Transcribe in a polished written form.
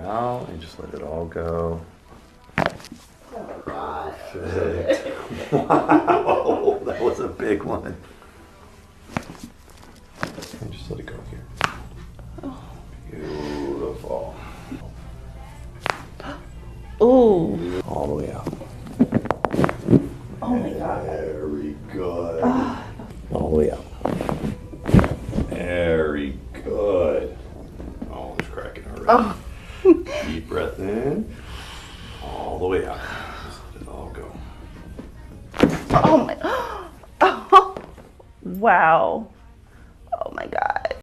out and just let it all go. Oh God. Perfect. Wow, that was a big one. And just let it go here. Oh. Beautiful. Ooh. All the way out. Oh my God. Very good. All the way out. Very good. Oh, it's cracking already. Oh. Deep breath in. All the way out. Just let it all go. Oh my. Oh. Wow.